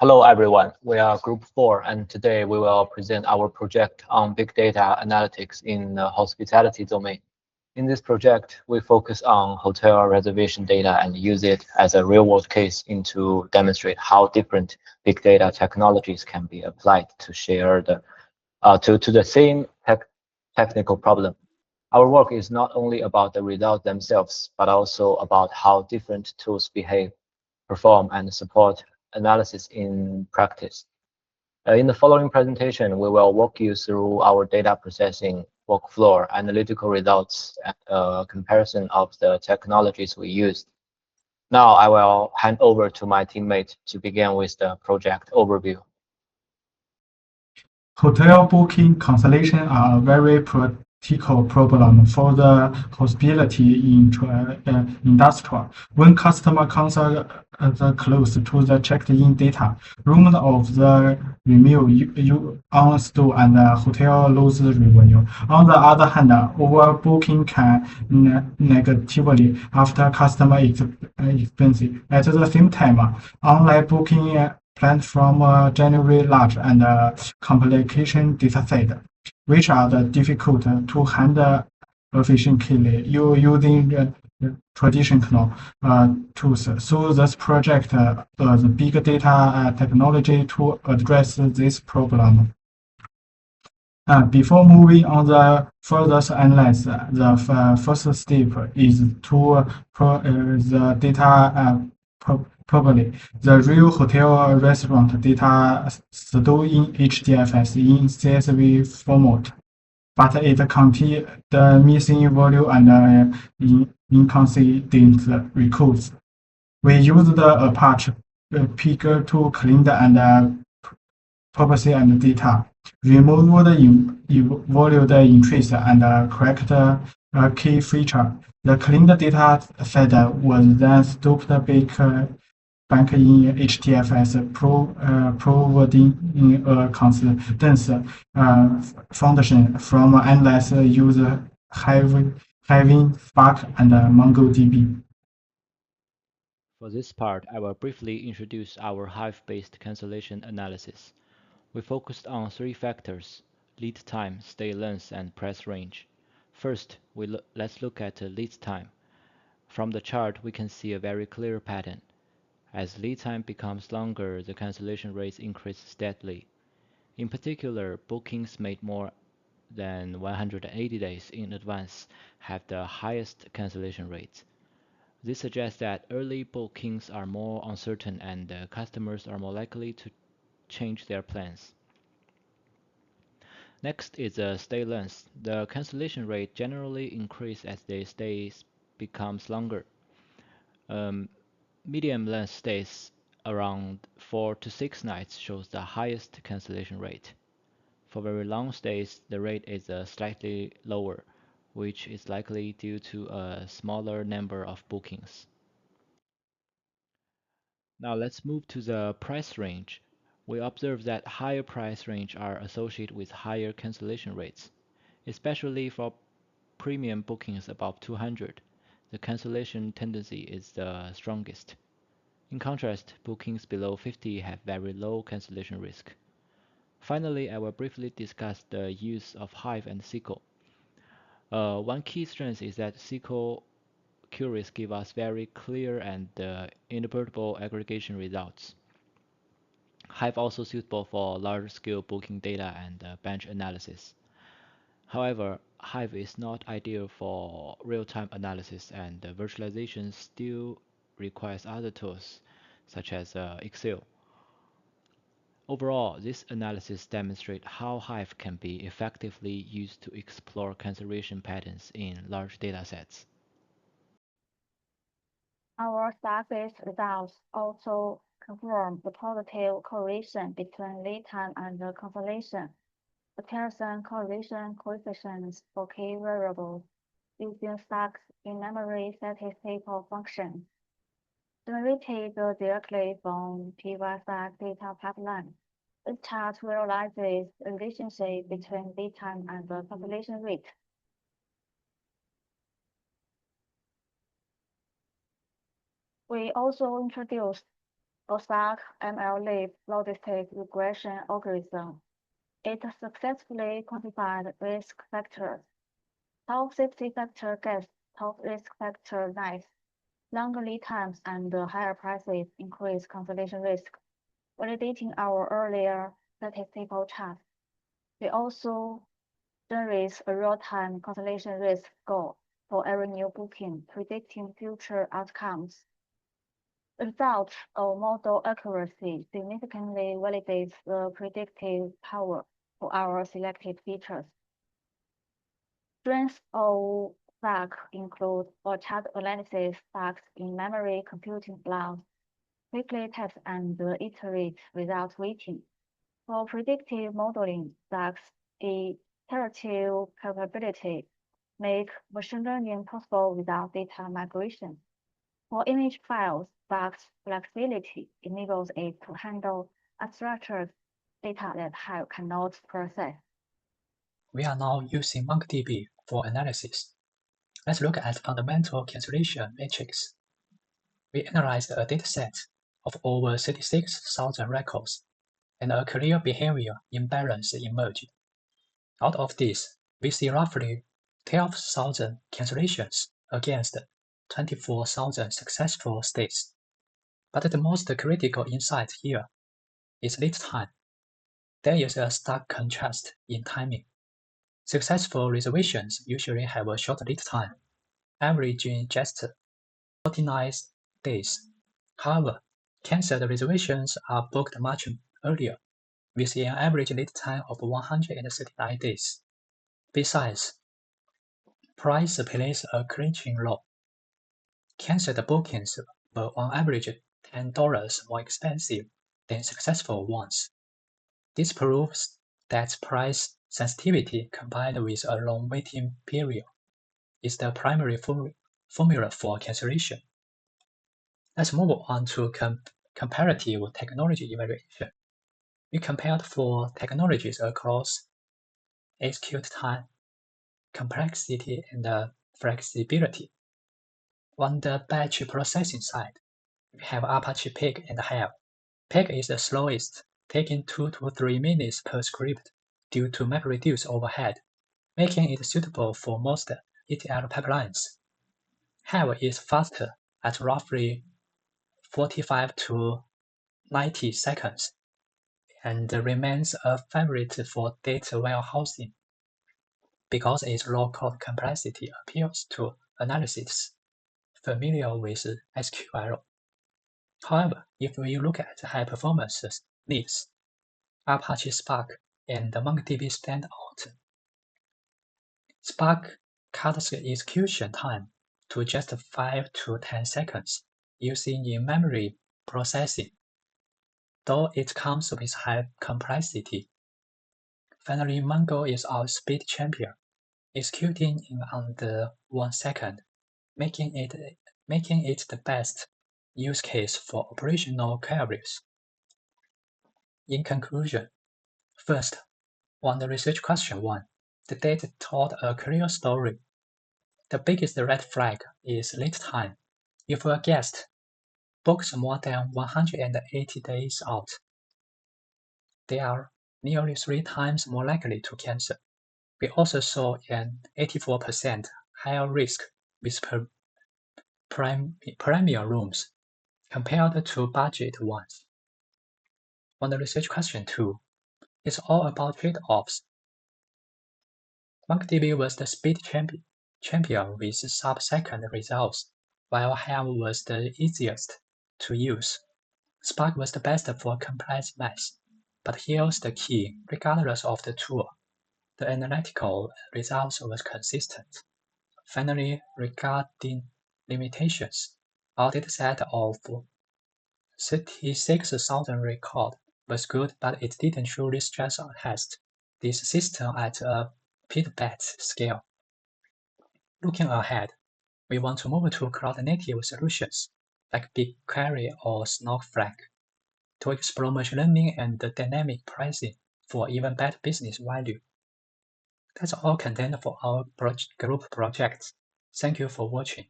Hello, everyone. We are Group 4, and today we will present our project on big data analytics in the hospitality domain. In this project, we focus on hotel reservation data and use it as a real-world case to demonstrate how different big data technologies can be applied to share to the same technical problem. Our work is not only about the results themselves, but also about how different tools behave, perform, and support analysis in practice. In the following presentation, we will walk you through our data processing workflow, analytical results, and a comparison of the technologies we used. Now I will hand over to my teammate to begin with the project overview. Hotel booking cancellation are a very practical problem for the hospitality industry. When customer cancel close to the checked-in data, rooms of the renew you on store and the hotel lose revenue. On the other hand, overbooking can negatively after customer expensive. At the same time, online booking platform generate large and complication dataset, which are difficult to handle efficiently using traditional tools. So this project the big data technology to address this problem. Before moving on the further analysis, the first step is to the data properly. The real hotel restaurant data stored in HDFS in CSV format, but it contains the missing value and inconsistent records. We use the Apache picker to clean and purpose and data, remove the invalid entries and correct key feature. The cleaned data set was then stored back in HDFS, providing a consistent function from endless user having Spark and MongoDB. For this part, I will briefly introduce our Hive-based cancellation analysis. We focused on three factors: lead time, stay length, and price range. First, let's look at lead time. From the chart, we can see a very clear pattern. As lead time becomes longer, the cancellation rates increase steadily. In particular, bookings made more than 180 days in advance have the highest cancellation rates. This suggests that early bookings are more uncertain and customers are more likely to change their plans. Next is stay length. The cancellation rate generally increases as the stay becomes longer. Medium length stays around 4 to 6 nights shows the highest cancellation rate. For very long stays, the rate is slightly lower, which is likely due to a smaller number of bookings. Now let's move to the price range. We observe that higher price range are associated with higher cancellation rates, especially for premium bookings above 200. The cancellation tendency is the strongest. In contrast, bookings below 50 have very low cancellation risk. Finally, I will briefly discuss the use of Hive and SQL. One key strength is that SQL queries give us very clear and interpretable aggregation results. Hive also suitable for large-scale booking data and bench analysis. However, Hive is not ideal for real-time analysis, and virtualization still requires other tools, such as Excel. Overall, this analysis demonstrates how Hive can be effectively used to explore cancellation patterns in large datasets. Our stack-based results also confirm the positive correlation between lead time and the cancellation. The Pearson correlation coefficients for key variables using stacks in-memory statistical functions generated directly from PY-stack data pipeline. This chart visualizes the relationship between lead time and the cancellation rate. We also introduced OSAC ML-Lib logistic regression algorithm. It successfully quantified risk factors. Top safety factor gets top risk factor nice. Longer lead times and higher prices increase cancellation risk, validating our earlier statistical chart. We also generate a real-time cancellation risk score for every new booking, predicting future outcomes. The result of model accuracy significantly validates the predictive power for our selected features. Strengths of SAC include chart analysis, bugs in memory computing blocks, quickly test and iterate without waiting. For predictive modeling, SAC's iterative capability make machine learning possible without data migration. For image files, SAC's flexibility enables it to handle unstructured data that Hive cannot process. We are now using MongoDB for analysis. Let's look at fundamental cancellation matrix. We analyzed a dataset of over 36,000 records, and a clear behavior imbalance emerged. Out of this, we see roughly 12,000 cancellations against 24,000 successful states. But the most critical insight here is lead time. There is a stark contrast in timing. Successful reservations usually have a short lead time, averaging just 49 days. However, cancelled reservations are booked much earlier, with an average lead time of 139 days. Besides, price plays a crunching role. Cancelled bookings were on average $10 more expensive than successful ones. This proves that price sensitivity combined with a long waiting period is the primary formula for cancellation. Let's move on to comparative technology evaluation. We compared 4 technologies across execute time, complexity, and flexibility. On the batch processing side, we have Apache Pig and Hive. Pig is the slowest, taking 2 to 3 minutes per script due to MapReduce overhead, making it suitable for most ETL pipelines. Hive is faster at roughly 45 to 90 seconds and remains a favorite for data warehousing because its low-code complexity appeals to analysts familiar with SQL. However, if we look at high-performance needs, Apache Spark and MongoDB stand out. Spark cuts execution time to just 5 to 10 seconds using in-memory processing, though it comes with high complexity. Finally, Mongo is our speed champion, executing in under 1 second, making it the best use case for operational queries. In conclusion, first, on the research question 1, the data told a clear story. The biggest red flag is lead time. If a guest books more than 180 days out, they are nearly 3 times more likely to cancel. We also saw an 84% higher risk with premium rooms compared to budget ones. On the research question 2, it's all about trade-offs. MongoDB was the speed champion with sub-second results, while Hive was the easiest to use. Spark was the best for complex math, but here's the key: regardless of the tool, the analytical results was consistent. Finally, regarding limitations, our dataset of 36,000 record was good, but it didn't truly stress test this system at a petabyte scale. Looking ahead, we want to move to cloud-native solutions like BigQuery or Snowflake to explore machine learning and dynamic pricing for even better business value. That's all content for our group projects. Thank you for watching.